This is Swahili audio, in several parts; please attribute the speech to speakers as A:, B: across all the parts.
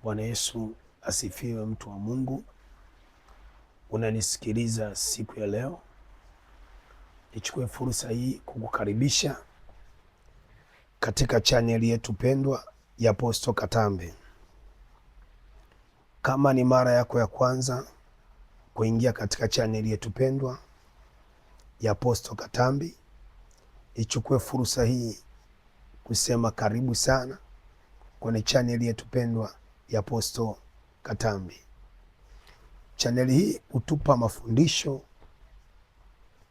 A: Bwana Yesu asifiwe, mtu wa Mungu. Unanisikiliza siku ya leo. Nichukue fursa hii kukukaribisha katika chaneli yetu pendwa ya Apostle Katambi. Kama ni mara yako ya kwanza kuingia katika chaneli yetu pendwa ya Apostle Katambi, nichukue fursa hii kusema karibu sana kwenye chaneli yetu pendwa ya Apostle Katambi. Chaneli hii hutupa mafundisho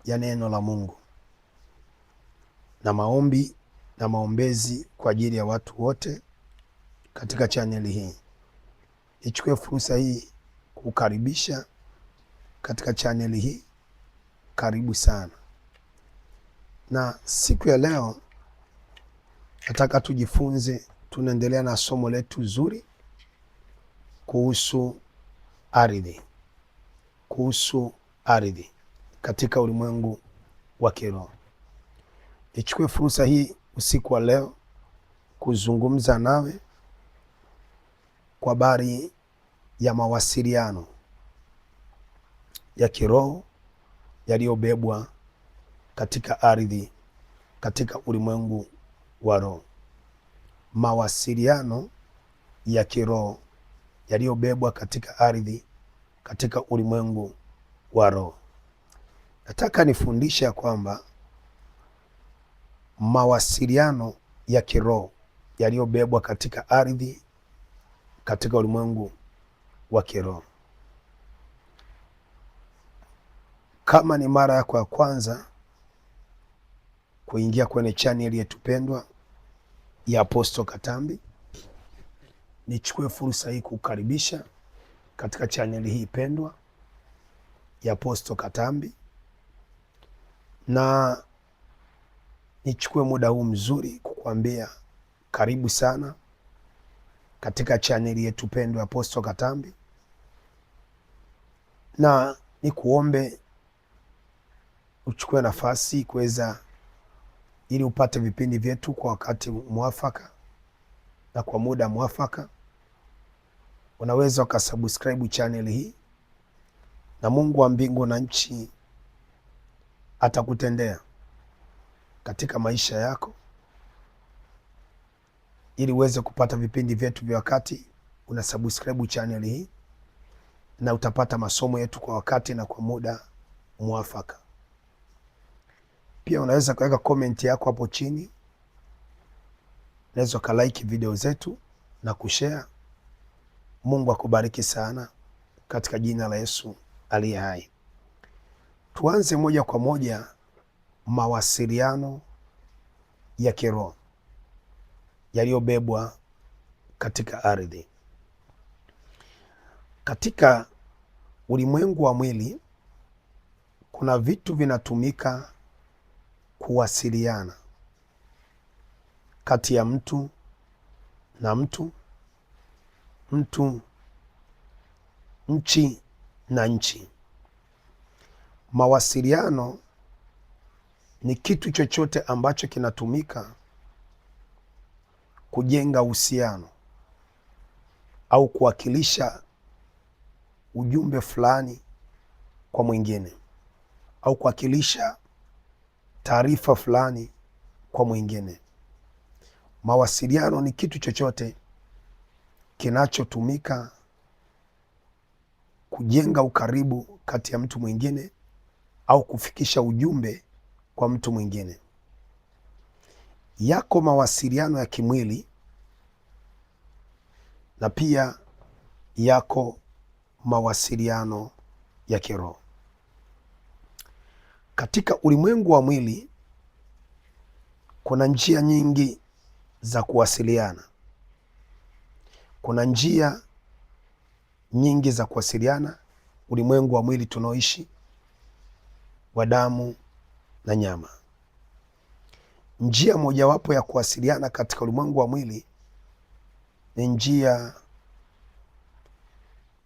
A: ya neno la Mungu na maombi na maombezi kwa ajili ya watu wote katika chaneli hii. Nichukue fursa hii kukaribisha katika chaneli hii. Karibu sana. Na siku ya leo nataka tujifunze, tunaendelea na somo letu zuri kuhusu ardhi. Kuhusu ardhi katika ulimwengu wa kiroho. Nichukue fursa hii usiku wa leo kuzungumza nawe kwa habari ya mawasiliano ya kiroho yaliyobebwa katika ardhi, katika ulimwengu wa roho. Mawasiliano ya kiroho yaliyobebwa katika ardhi, katika ulimwengu wa roho. Nataka nifundishe ya kwamba mawasiliano ya kiroho yaliyobebwa katika ardhi, katika ulimwengu wa kiroho. Kama ni mara yako ya kwanza kuingia kwenye channel yetu pendwa ya Apostle Katambi, nichukue fursa hii kukaribisha katika channel hii pendwa ya Apostle Katambi, na nichukue muda huu mzuri kukuambia karibu sana katika chaneli yetu pendwa ya Apostle Katambi, na nikuombe uchukue nafasi kuweza ili upate vipindi vyetu kwa wakati mwafaka na kwa muda mwafaka. Unaweza ukasubscribe channel hii na Mungu wa mbingu na nchi atakutendea katika maisha yako, ili uweze kupata vipindi vyetu vya wakati una subscribe channel hii, na utapata masomo yetu kwa wakati na kwa muda mwafaka. Pia unaweza kuweka comment yako hapo chini, unaweza kulike video zetu na kushare. Mungu akubariki sana katika jina la Yesu aliye hai. Tuanze moja kwa moja mawasiliano ya kiroho yaliyobebwa katika ardhi. Katika ulimwengu wa mwili kuna vitu vinatumika kuwasiliana kati ya mtu na mtu, nchi na nchi. Mawasiliano ni kitu chochote ambacho kinatumika kujenga uhusiano au kuwakilisha ujumbe fulani kwa mwingine, au kuwakilisha taarifa fulani kwa mwingine. Mawasiliano ni kitu chochote kinachotumika kujenga ukaribu kati ya mtu mwingine au kufikisha ujumbe kwa mtu mwingine. Yako mawasiliano ya kimwili na pia yako mawasiliano ya kiroho. Katika ulimwengu wa mwili kuna njia nyingi za kuwasiliana. Kuna njia nyingi za kuwasiliana ulimwengu wa mwili tunaoishi, wa damu na nyama. Njia mojawapo ya kuwasiliana katika ulimwengu wa mwili ni njia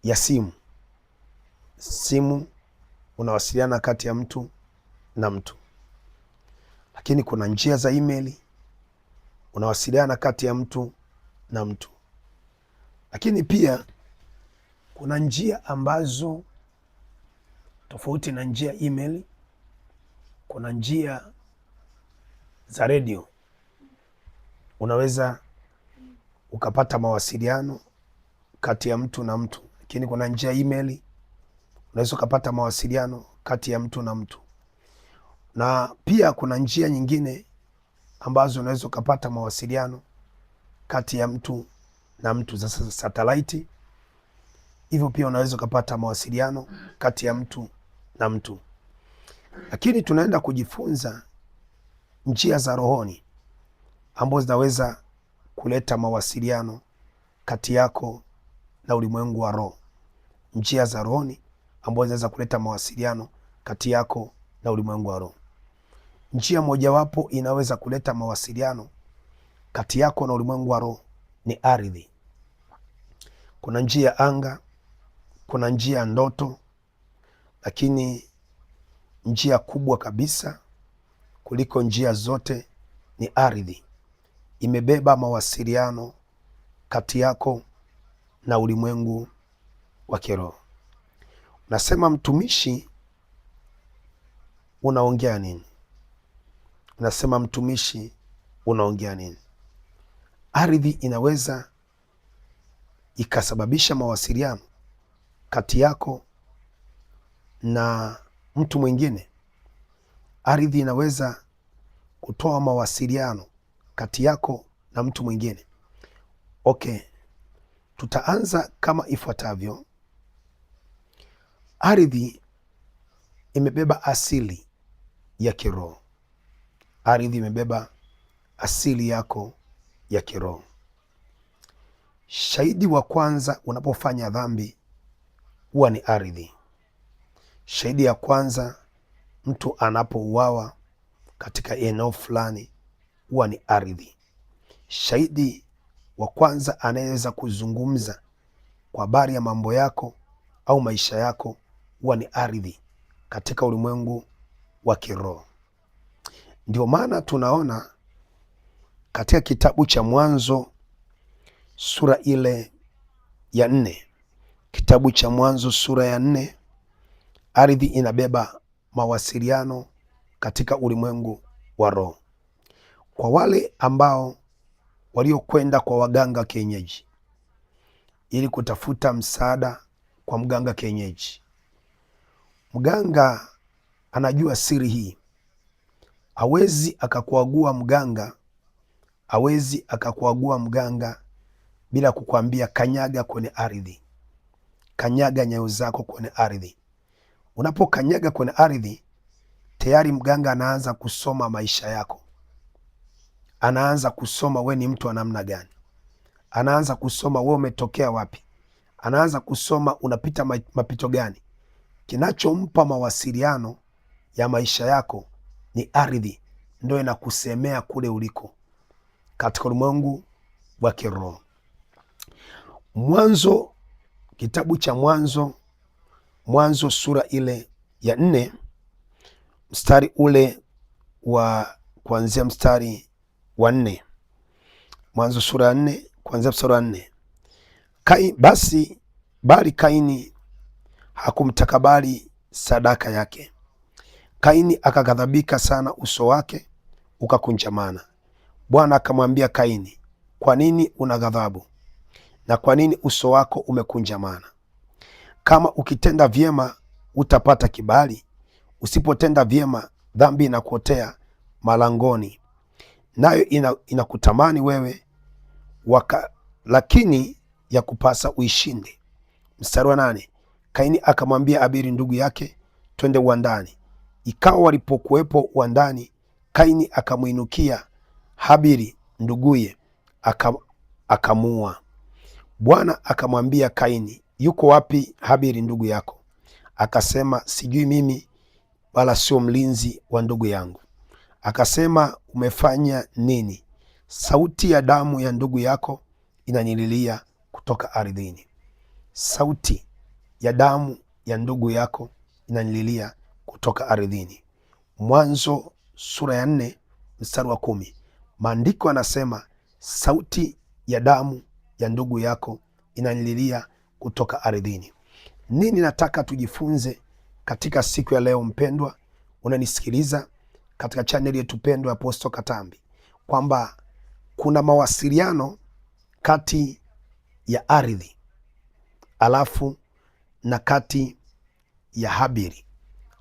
A: ya simu. Simu unawasiliana kati ya mtu na mtu. Lakini kuna njia za email, unawasiliana kati ya mtu na mtu. Lakini pia kuna njia ambazo tofauti na njia email, kuna njia za redio unaweza ukapata mawasiliano kati ya mtu na mtu. Lakini kuna njia email unaweza ukapata mawasiliano kati ya mtu na mtu, na pia kuna njia nyingine ambazo unaweza ukapata mawasiliano kati ya mtu na mtu za satellite. Hivyo pia unaweza ukapata mawasiliano kati ya mtu na mtu. Lakini tunaenda kujifunza njia za rohoni ambazo zinaweza kuleta mawasiliano kati yako na ulimwengu wa roho. Njia za rohoni ambazo zinaweza kuleta mawasiliano kati yako na ulimwengu wa roho. Njia mojawapo inaweza kuleta mawasiliano kati yako na ulimwengu wa roho ni ardhi. Kuna njia ya anga, kuna njia ya ndoto, lakini njia kubwa kabisa kuliko njia zote ni ardhi. Imebeba mawasiliano kati yako na ulimwengu wa kiroho. Nasema mtumishi, unaongea nini? Nasema mtumishi, unaongea nini? Ardhi inaweza ikasababisha mawasiliano kati yako na mtu mwingine. Ardhi inaweza kutoa mawasiliano kati yako na mtu mwingine. Okay, tutaanza kama ifuatavyo. Ardhi imebeba asili ya kiroho. Ardhi imebeba asili yako ya kiroho. Shahidi wa kwanza unapofanya dhambi huwa ni ardhi. Shahidi ya kwanza mtu anapouawa katika eneo fulani huwa ni ardhi. Shahidi wa kwanza anayeweza kuzungumza kwa habari ya mambo yako au maisha yako huwa ni ardhi katika ulimwengu wa kiroho. Ndio maana tunaona katika kitabu cha Mwanzo sura ile ya 4, kitabu cha Mwanzo sura ya 4, ardhi inabeba mawasiliano katika ulimwengu wa roho. Kwa wale ambao waliokwenda kwa waganga kienyeji ili kutafuta msaada kwa mganga kienyeji, mganga anajua siri hii. Hawezi akakuagua mganga bila kukwambia kanyaga kwenye ardhi, kanyaga nyayo zako kwenye ardhi. Unapokanyaga kwenye ardhi, tayari mganga anaanza kusoma maisha yako, anaanza kusoma we ni mtu wa namna gani, anaanza kusoma we umetokea wapi, anaanza kusoma unapita mapito gani. Kinachompa mawasiliano ya maisha yako ni ardhi, ndio inakusemea kule uliko katika ulimwengu wa kiroho. Mwanzo, kitabu cha Mwanzo sura ile ya 4 mstari ule wa kuanzia mstari wa 4. Mwanzo sura ya 4 kuanzia mstari wa 4. Bali Kaini hakumtakabali sadaka yake. Kaini akaghadhabika sana, uso wake ukakunjamana. Bwana akamwambia Kaini, kwa nini una ghadhabu na kwa nini uso wako umekunjamana? Kama ukitenda vyema utapata kibali, usipotenda vyema dhambi inakuotea malangoni, nayo inakutamani wewe lakini ya kupasa uishinde. Mstari wa 8. Kaini akamwambia Abeli ndugu yake, twende uwandani. Ikawa walipokuwepo uwandani, Kaini akamwinukia Habili nduguye akamuua. Bwana akamwambia Kaini, yuko wapi Habili ndugu yako? Akasema, sijui mimi, wala sio mlinzi wa ndugu yangu. Akasema, umefanya nini? Sauti ya damu ya ndugu yako inanililia kutoka ardhini. Sauti ya damu ya ndugu yako inanililia kutoka ardhini. Mwanzo sura ya 4 mstari wa 10. Maandiko yanasema sauti ya damu ya ndugu yako inanililia kutoka ardhini. Nini nataka tujifunze katika siku ya leo? Mpendwa unanisikiliza katika chaneli yetu pendwa ya Apostle Katambi, kwamba kuna mawasiliano kati ya ardhi alafu na kati ya Habili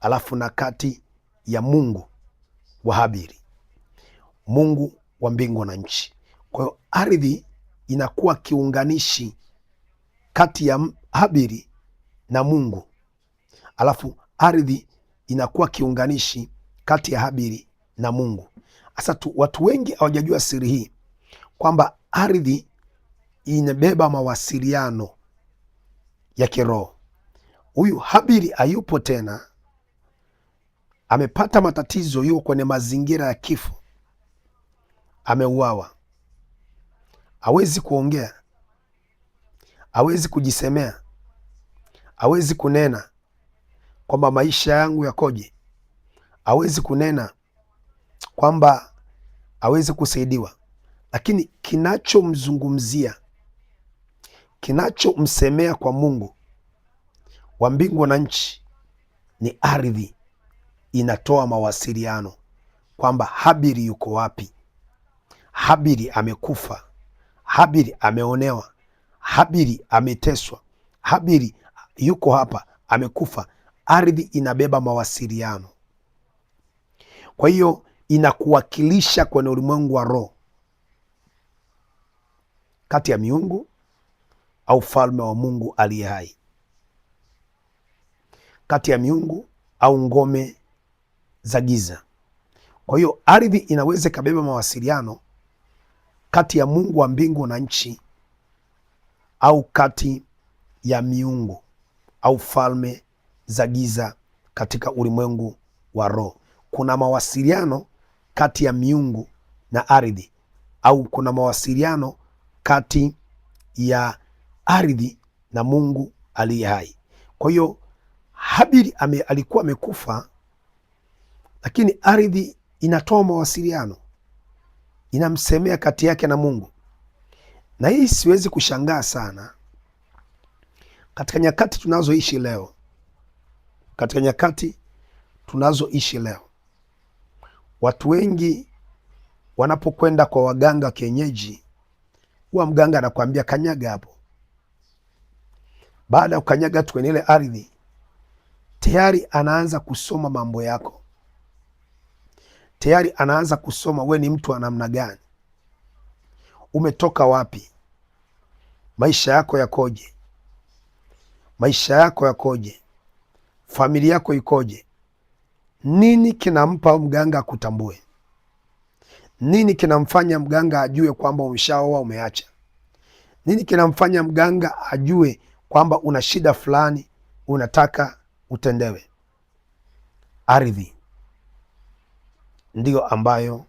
A: alafu na kati ya Mungu wa Habili, Mungu wa mbingu na nchi. Kwa hiyo ardhi inakuwa kiunganishi kati ya Habili na Mungu, alafu ardhi inakuwa kiunganishi kati ya Habili na Mungu. Sasa watu wengi hawajajua siri hii, kwamba ardhi inabeba mawasiliano ya kiroho. Huyu Habili hayupo tena, amepata matatizo, yuko kwenye mazingira ya kifo, ameuawa, hawezi kuongea, hawezi kujisemea, hawezi kunena kwamba maisha yangu yakoje, hawezi kunena kwamba hawezi kusaidiwa. Lakini kinachomzungumzia, kinachomsemea kwa Mungu wa mbingu na nchi ni ardhi. Inatoa mawasiliano kwamba Habili yuko wapi, Habili amekufa, Habili ameonewa, Habili ameteswa, Habili yuko hapa amekufa. Ardhi inabeba mawasiliano, kwa hiyo inakuwakilisha kwenye ulimwengu wa roho, kati ya miungu au falme wa Mungu aliye hai, kati ya miungu au ngome za giza. Kwa hiyo ardhi inaweza ikabeba mawasiliano kati ya Mungu wa mbingu na nchi au kati ya miungu au falme za giza katika ulimwengu wa roho. Kuna mawasiliano kati ya miungu na ardhi, au kuna mawasiliano kati ya ardhi na Mungu aliye hai. Kwa hiyo Habili alikuwa amekufa, lakini ardhi inatoa mawasiliano, inamsemea kati yake na Mungu. Na hii siwezi kushangaa sana katika nyakati tunazoishi leo. Katika nyakati tunazoishi leo, watu wengi wanapokwenda kwa waganga kienyeji, huwa mganga anakuambia kanyaga hapo. Baada ya kukanyaga tu kwenye ile ardhi, tayari anaanza kusoma mambo yako, tayari anaanza kusoma we ni mtu wa namna gani, umetoka wapi, maisha yako yakoje, maisha yako yakoje, familia yako ikoje. Nini kinampa mganga akutambue? Nini kinamfanya mganga ajue kwamba umeshaoa, umeacha? Nini kinamfanya mganga ajue kwamba una shida fulani unataka utendewe? Ardhi ndiyo ambayo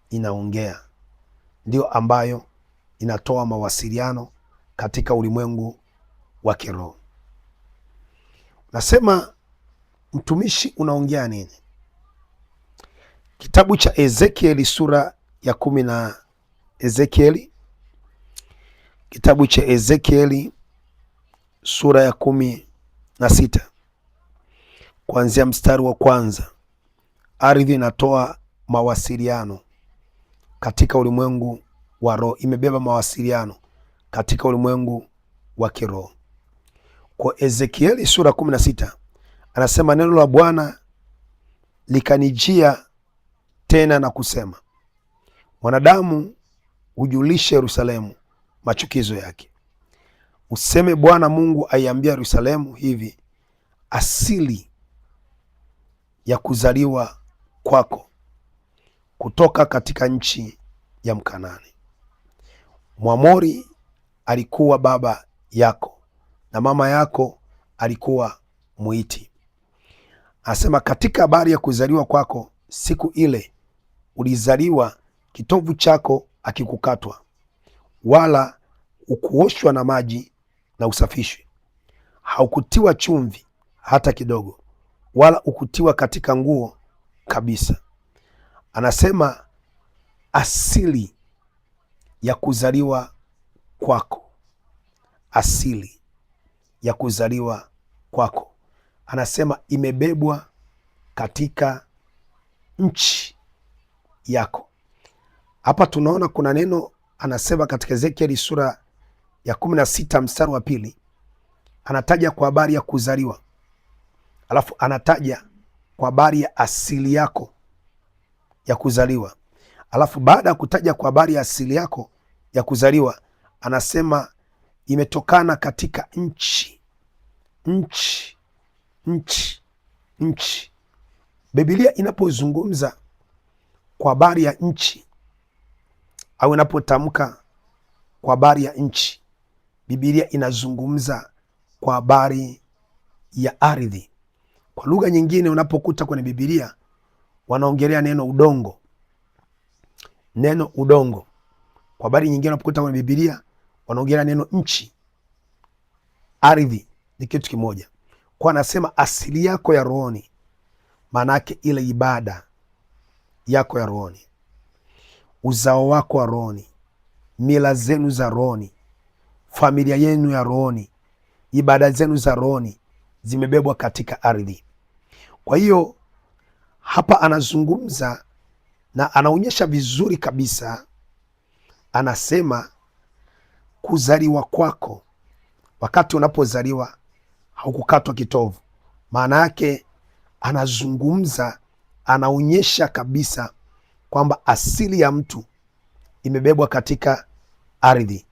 A: inaongea, ndiyo ambayo inatoa mawasiliano katika ulimwengu wa kiroho. Nasema mtumishi, unaongea nini? Kitabu cha Ezekieli sura ya 10 na kitabu cha Ezekieli sura ya 16 kuanzia mstari wa kwanza. Ardhi inatoa mawasiliano katika ulimwengu wa roho, imebeba mawasiliano katika ulimwengu wa kiroho. Kwa Ezekieli sura 16 anasema, neno la Bwana likanijia tena na kusema, mwanadamu, ujulishe Yerusalemu machukizo yake, useme, Bwana Mungu aiambia Yerusalemu hivi, asili ya kuzaliwa kwako kutoka katika nchi ya Mkanani. Mwamori alikuwa baba yako na mama yako alikuwa Mwiti. Asema, katika habari ya kuzaliwa kwako, siku ile ulizaliwa, kitovu chako akikukatwa, wala ukuoshwa na maji na usafishwe, haukutiwa chumvi hata kidogo, wala ukutiwa katika nguo kabisa. Anasema asili ya kuzaliwa kwako, asili ya kuzaliwa kwako. Anasema imebebwa katika nchi yako. Hapa tunaona kuna neno anasema katika Ezekieli sura ya 16 mstari wa 2, anataja kwa habari ya kuzaliwa, alafu anataja kwa habari ya asili yako ya kuzaliwa, alafu baada ya kutaja kwa habari ya asili yako ya kuzaliwa anasema imetokana katika nchi. Biblia inapozungumza kwa habari ya nchi au inapotamka kwa habari ya nchi, Biblia inazungumza kwa habari ya ardhi. Kwa lugha nyingine, unapokuta kwenye Biblia wanaongelea neno udongo, neno udongo. Kwa habari nyingine, unapokuta kwenye Biblia wanaongelea neno nchi. Ardhi ni kitu kimoja. Kwa anasema asili yako ya rohoni, maana yake ile ibada yako ya rohoni, uzao wako wa rohoni, mila zenu za rohoni, familia yenu ya rohoni, ibada zenu za rohoni zimebebwa katika ardhi. Kwa hiyo hapa anazungumza na anaonyesha vizuri kabisa, anasema kuzaliwa kwako, wakati unapozaliwa haukukatwa kitovu. Maana yake anazungumza, anaonyesha kabisa kwamba asili ya mtu imebebwa katika ardhi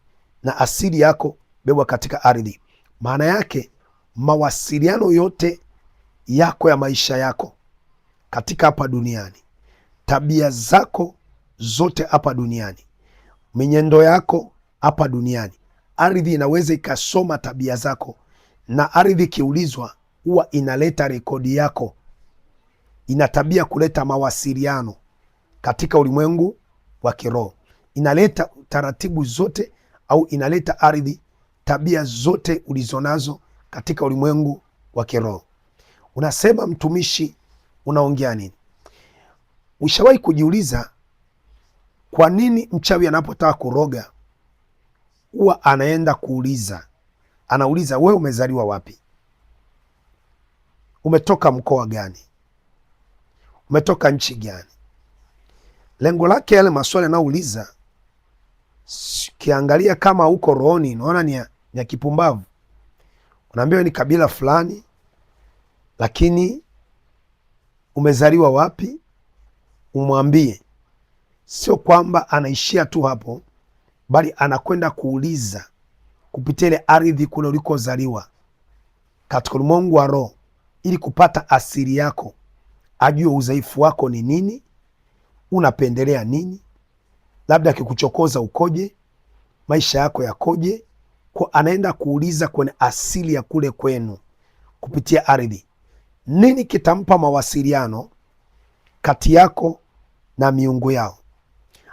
A: na asili yako bebwa katika ardhi. Maana yake mawasiliano yote yako ya maisha yako katika hapa duniani, tabia zako zote hapa duniani, mienendo yako hapa duniani, ardhi inaweza ikasoma tabia zako, na ardhi ikiulizwa huwa inaleta rekodi yako. Ina tabia kuleta mawasiliano katika ulimwengu wa kiroho, inaleta taratibu zote au inaleta ardhi tabia zote ulizonazo katika ulimwengu wa kiroho. Unasema mtumishi, unaongea nini? Ushawahi kujiuliza kwa nini mchawi anapotaka kuroga huwa anaenda anauliza wewe umezaliwa wapi? Umetoka mkoa gani? Umetoka nchi gani? Lengo lake yale maswali anauliza, kiangalia kama uko rohoni, unaona ni ya kipumbavu. Unaambiwa ni kabila fulani, lakini umezaliwa wapi? Umwambie. Sio kwamba anaishia tu hapo, bali anakwenda kuuliza kupitia ile ardhi kule ulikozaliwa katika ulimwengu wa roho, ili kupata asili yako, ajue udhaifu wako ni nini, unapendelea nini, labda akikuchokoza ukoje, maisha yako yakoje. Kwa anaenda kuuliza kwenye asili ya kule kwenu kupitia ardhi. Nini kitampa mawasiliano kati yako na miungu yao?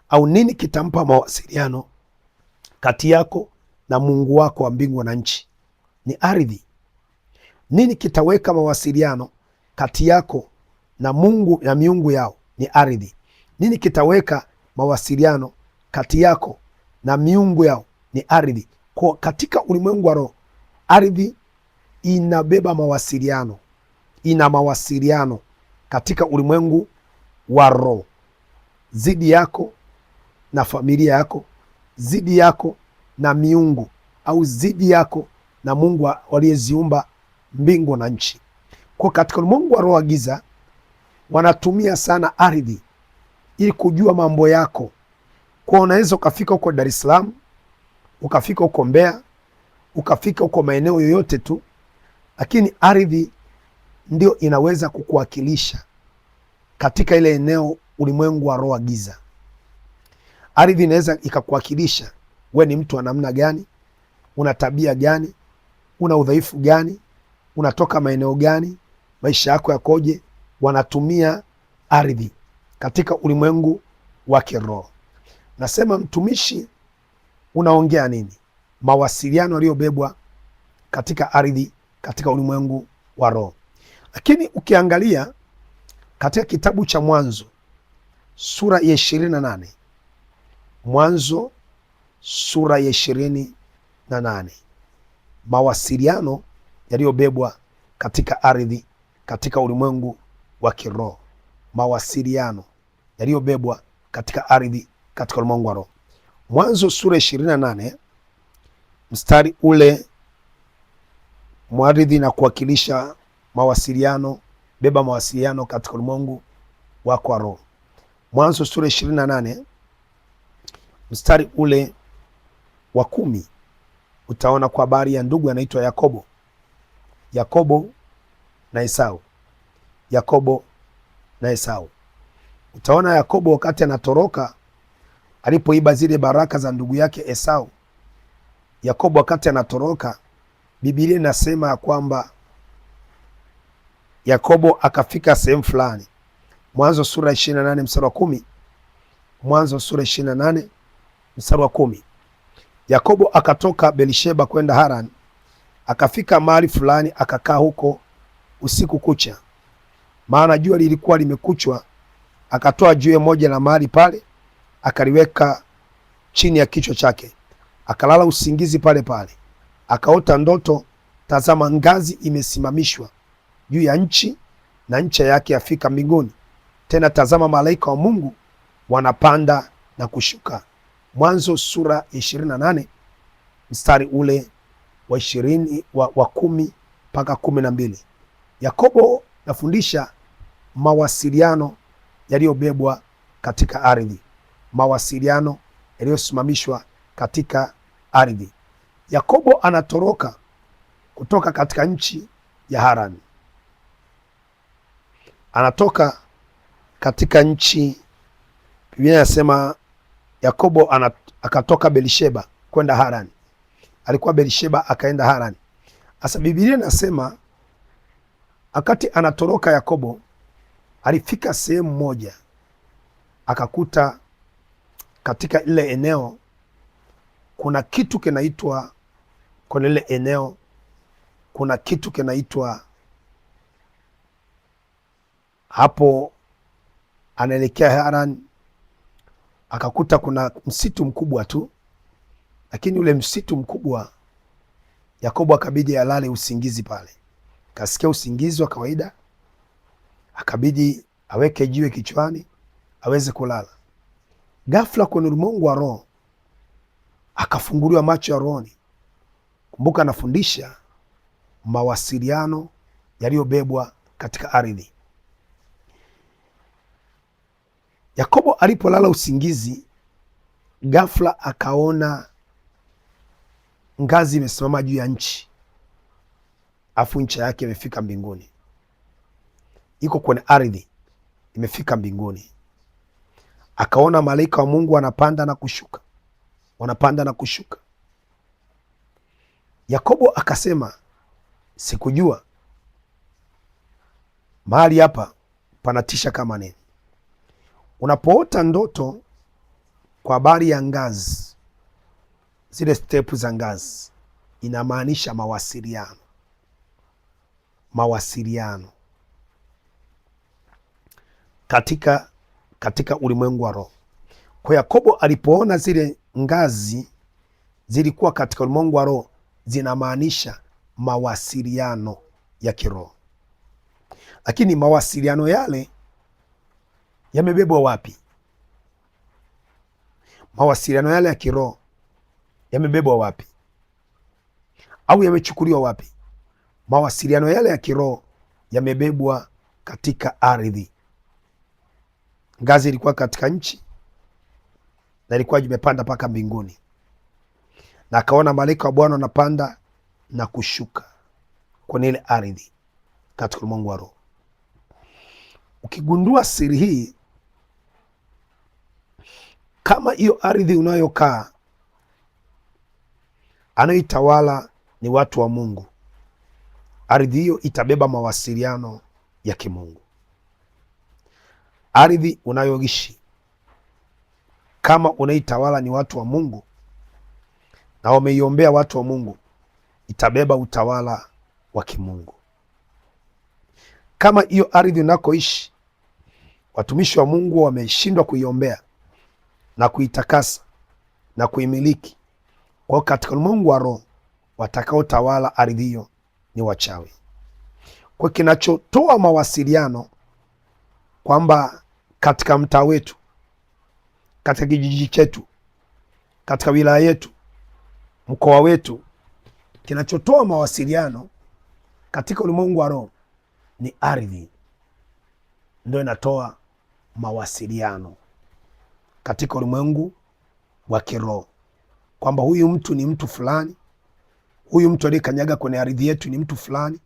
A: Au nini kitampa mawasiliano kati yako na Mungu wako wa mbingu na nchi? Ni ardhi. Nini kitaweka mawasiliano kati yako na Mungu na miungu yao? Ni ardhi. Nini kitaweka mawasiliano kati yako na miungu yao? Ni ardhi. Kwa katika ulimwengu wa roho, ardhi inabeba mawasiliano, ina mawasiliano katika ulimwengu wa roho, zidi yako na familia yako, zidi yako na miungu, au zidi yako na Mungu waliyeziumba mbingu na nchi. Kwa katika ulimwengu wa roho wa giza wanatumia sana ardhi ili kujua mambo yako. Kwa unaweza ukafika huko Dar es Salaam, ukafika huko Mbeya, ukafika huko maeneo yoyote tu, lakini ardhi ndio inaweza kukuwakilisha katika ile eneo, ulimwengu wa roho wa giza. Ardhi inaweza ikakuwakilisha we ni mtu wa namna gani, una tabia gani, una udhaifu gani, unatoka maeneo gani, maisha yako yakoje. Wanatumia ardhi katika ulimwengu wa kiroho. Nasema mtumishi, unaongea nini? Mawasiliano yaliyobebwa katika ardhi, katika ulimwengu wa roho. Lakini ukiangalia katika kitabu cha Mwanzo sura ya 28, Mwanzo sura ya 28, mawasiliano yaliyobebwa katika ardhi, katika ulimwengu wa kiroho. Mawasiliano yaliyobebwa katika ardhi, katika ulimwengu wa roho. Mwanzo sura 28 mstari ule mwaridhi na kuwakilisha mawasiliano, beba mawasiliano katika ulimwengu wako wa roho. Mwanzo sura 28 mstari ule wa 10 utaona kwa habari ya ndugu anaitwa Yakobo. Yakobo na Esau. Yakobo na Esau. Utaona Yakobo wakati anatoroka, alipoiba zile baraka za ndugu yake Esau. Yakobo wakati anatoroka, Biblia inasema ya kwamba Yakobo akafika sehemu fulani. Mwanzo sura 28 mstari wa 10. Mwanzo sura 28 mstari wa 10. Yakobo akatoka Belisheba kwenda Haran, akafika mahali fulani, akakaa huko usiku kucha, maana jua lilikuwa limekuchwa. Akatoa jiwe moja la mahali pale, akaliweka chini ya kichwa chake, akalala usingizi pale pale. Akaota ndoto, tazama, ngazi imesimamishwa juu ya nchi na ncha yake yafika mbinguni. Tena tazama, malaika wa Mungu wanapanda na kushuka. Mwanzo sura 28 mstari ule wa 20 wa 10 mpaka 12. Yakobo nafundisha mawasiliano yaliyobebwa katika ardhi, mawasiliano yaliyosimamishwa katika ardhi. Yakobo anatoroka kutoka katika nchi ya Haran, anatoka katika nchi, Biblia inasema Yakobo akatoka Belisheba kwenda Haran. Alikuwa Belisheba akaenda Haran. Asa Biblia inasema wakati anatoroka Yakobo, alifika sehemu moja, akakuta katika ile eneo kuna kitu kinaitwa, kwa ile eneo kuna kitu kinaitwa, hapo anaelekea Haran, akakuta kuna msitu mkubwa tu, lakini ule msitu mkubwa, Yakobo akabidi alale usingizi pale. Kasikia usingizi wa kawaida, akabidi aweke jiwe kichwani aweze kulala. Ghafla kwenye ulimwengu wa roho akafunguliwa macho ya rohoni. Kumbuka anafundisha mawasiliano yaliyobebwa katika ardhi. Yakobo alipolala usingizi, ghafla akaona ngazi imesimama juu ya nchi, afu ncha yake imefika mbinguni. Iko kwenye ardhi, imefika mbinguni. Akaona malaika wa Mungu wanapanda na kushuka, wanapanda na kushuka. Yakobo akasema, sikujua mahali hapa panatisha kama nini. Unapoota ndoto kwa habari ya ngazi, zile step za ngazi, inamaanisha mawasiliano. Mawasiliano katika ulimwengu wa roho. Kwa Yakobo alipoona zile ngazi zilikuwa katika ulimwengu wa roho, zinamaanisha mawasiliano ya kiroho. Lakini mawasiliano yale yamebebwa wapi? Mawasiliano yale ya kiroho yamebebwa wapi? Au yamechukuliwa wapi? Mawasiliano yale ya kiroho yamebebwa katika ardhi. Ngazi ilikuwa katika nchi na ilikuwa imepanda mpaka mbinguni, na akaona malaika wa Bwana anapanda na kushuka kwenye ile ardhi katika ulimwengu wa roho. Ukigundua siri hii, kama hiyo ardhi unayokaa anayoitawala ni watu wa Mungu, ardhi hiyo itabeba mawasiliano ya kimungu. Ardhi unayoishi kama unaitawala ni watu wa Mungu na wameiombea watu wa Mungu, itabeba utawala wa kimungu. Kama hiyo ardhi unakoishi watumishi wa Mungu wameshindwa kuiombea na kuitakasa na kuimiliki, kwa katika ulimwengu wa roho watakaotawala ardhi hiyo ni wachawi. Kwa kinachotoa mawasiliano kwamba katika mtaa wetu, katika kijiji chetu, katika wilaya yetu, mkoa wetu, kinachotoa mawasiliano katika ulimwengu wa roho ni ardhi, ndio inatoa mawasiliano katika ulimwengu wa kiroho, kwamba huyu mtu ni mtu fulani, huyu mtu aliyekanyaga kwenye ardhi yetu ni mtu fulani.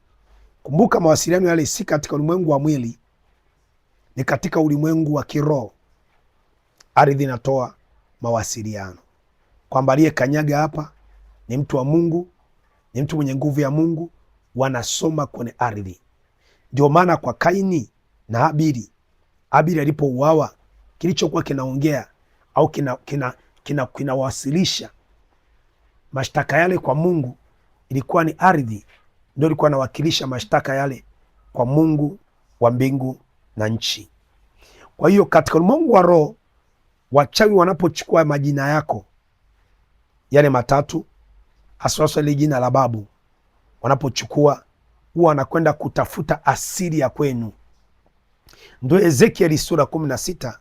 A: Kumbuka, mawasiliano yale si katika ulimwengu wa mwili, ni katika ulimwengu wa kiroho. Ardhi inatoa mawasiliano kwamba aliyekanyaga hapa ni mtu wa Mungu, ni mtu mwenye nguvu ya Mungu, wanasoma kwenye ardhi. Ndio maana kwa Kaini na Habili alipouawa, kilichokuwa kinaongea au kinawasilisha mashtaka yale kwa Mungu ilikuwa ni ardhi, ndio ilikuwa inawakilisha mashtaka yale kwa Mungu wa mbingu na nchi. Kwa hiyo katika ulimwengu wa roho, wachawi wanapochukua majina yako yale matatu, haswa ile jina la babu, wanapochukua huwa wanakwenda kutafuta asili ya kwenu. Ndio Ezekieli sura 16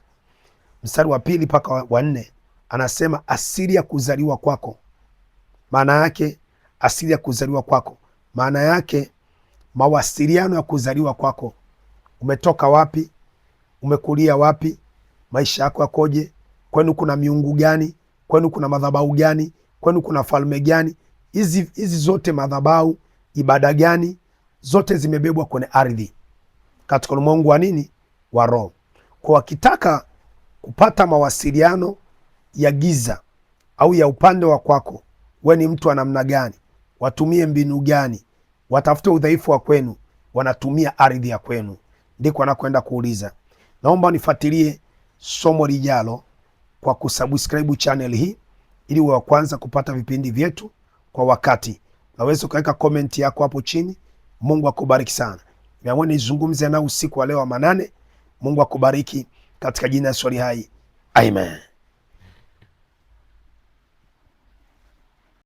A: mstari wa 2 mpaka wa 4 anasema asili ya kuzaliwa kwako. Maana yake asili ya kuzaliwa kwako, maana yake mawasiliano ya kuzaliwa kwako. Umetoka wapi? Umekulia wapi? Maisha yako yakoje? Kwenu kuna miungu gani? Kwenu kuna madhabahu gani? Kwenu kuna falme gani? Hizi zote madhabahu, ibada gani? Zote zimebebwa kwenye ardhi katika ulimwengu wa nini? Wa roho. Kwa wakitaka kupata mawasiliano ya giza au ya upande wa kwako, we ni mtu wa namna gani, watumie mbinu gani, watafute udhaifu wa kwenu, wanatumia ardhi ya kwenu, ndiko wanakwenda kuuliza. Naomba nifuatilie somo lijalo kwa kusubscribe channel hii ili uwe wa kwanza kupata vipindi vyetu kwa wakati. Unaweza kuweka comment yako hapo chini. Mungu akubariki sana. Niamua nizungumze na usiku wa leo wa manane. Mungu akubariki katika jina la Yesu hai. Amen.